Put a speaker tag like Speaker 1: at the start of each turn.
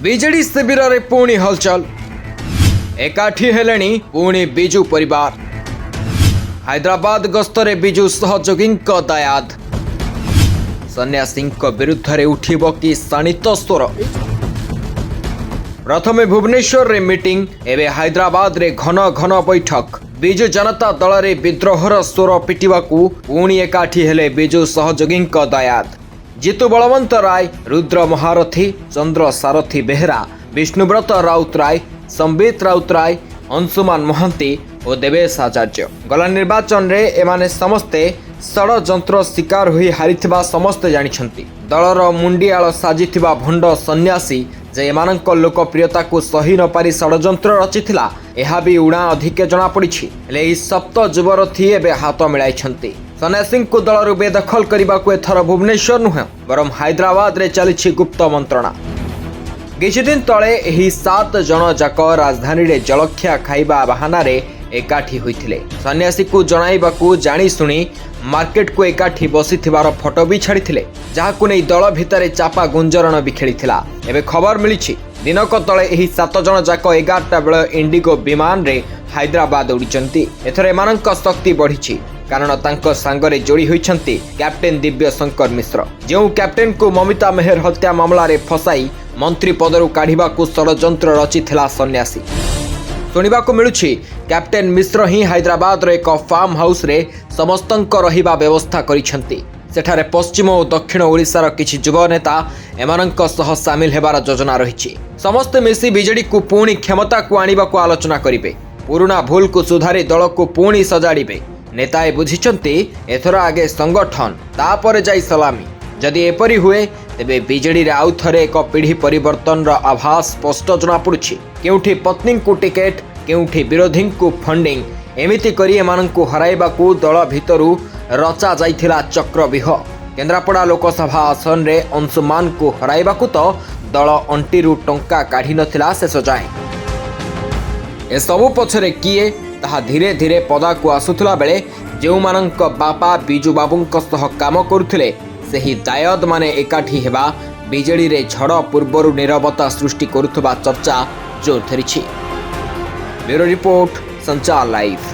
Speaker 1: BJD शिविर रे पुणी हलचल एकाठी हेलेनी पुणी बिजू परिवार हैदराबाद गस्तरे बिजू सहयोगी दायाद सन्यासी विरुद्ध रे उठिब कि शाणित स्वर प्रथमे भुवनेश्वर रे मीटिंग एवं हैदराबाद रे घन घन बैठक बिजू जनता दल रे विद्रोहर स्वर पिटिबाकू पुणी एकाठी हेले बिजू सहयोगी दायाद जितु बलवंत राय रुद्र महारथी चंद्र सारथी बेहरा विष्णुव्रत राउतराय संबित राउतराय अंशुमान महंती और देवेश आचार्य गला निर्वाचन रे एमाने समस्ते षड़यंत्र शिकार हुई हारिथिबा समस्ते जानिछंती दलर मुंडियाळ साजिथिबा भंड सन्यासी जे एमानक लोकप्रियता को सही न पारी षड़यंत्र रचिथिला एहा भी उड़ा अधिक जना पड़िछि हेले एही सप्त जुबरथी एबे हाथ मिलाइछंती सन्यासी को दलरू बेदखल करने को एथर भुवनेश्वर नुह बरम हैदराबाद रे चली गुप्त मंत्रणा किछिदिन तले एही 7 जन जाक राजधानी रे जलखिया खाइबा बहाना रे एकाठी होइथिले सन्यासी को जणाइबाकू जानी सुनी मार्केट को एकाठी बसिथिबार फोटो भी छाड़िथिले जाहाकू नै दल भितरे चापा गुंजरण भी खेलिथिला एबे खबर मिलिछि दिनक तले एही 7 जन जाक 11टा बेले इंडिगो विमान रे हैदराबाद उड़िचंती एथरे एमानक शक्ति बढ़िछि कारण तांको सांगरे जोड़ी होइछंती कैप्टेन दिव्य शंकर मिश्र जो कैप्टेन को ममिता मेहर हत्या मामला रे फसाई मंत्री पदरु काढ़िबा को षड़यंत्र रचिथिला सन्यासी सुनिबाकू मिलुछि कैप्टेन मिश्र ही हैदराबाद रे एक फार्म हाउस रे समस्तंक रहिबा व्यवस्था करिछंती सेठारे पश्चिम और दक्षिण ओडिशार किछि युवा नेता एमानंक सह शामिल हेबार योजना रहिछि समस्त मिसी बीजेडी को पुणी क्षमता को आनिबा को आलोचना करिवे पुराना भूल को सुधारी दल को पुणी सजाड़िबे नेताए बुझिछंती एथर आगे संगठन तापर जाई सलामी जदि एपरी हुए तेबे बीजेडी रे आउ थरे एक पीढ़ी परिवर्तन रा आभास स्पष्ट जना पड़ुछि केउठी पत्नी को टिकेट केउठी विरोधी को फंडिंग एमिति करी एमानंकु हराइबाकू दल भितरु रचा जाइथिला चक्रव्यूह केन्द्रापड़ा लोकसभा आसन रे अंशुमान को हराइबाकू तो दल अंटीरु टंका काढ़ी नथिला शेष जाए ए सबु पछरे किए ताहा धीरे धीरे पदा को आसुथला बेले जो मानक बापा बिजू बाबूंक सह काम करुथिले सेही दायद माने एकाठी हेबा बीजेडी रे झड़ पूर्वरु निरवता सृष्टि करुथबा चर्चा जोर धरिछि। ब्यूरो रिपोर्ट संचार लाइव।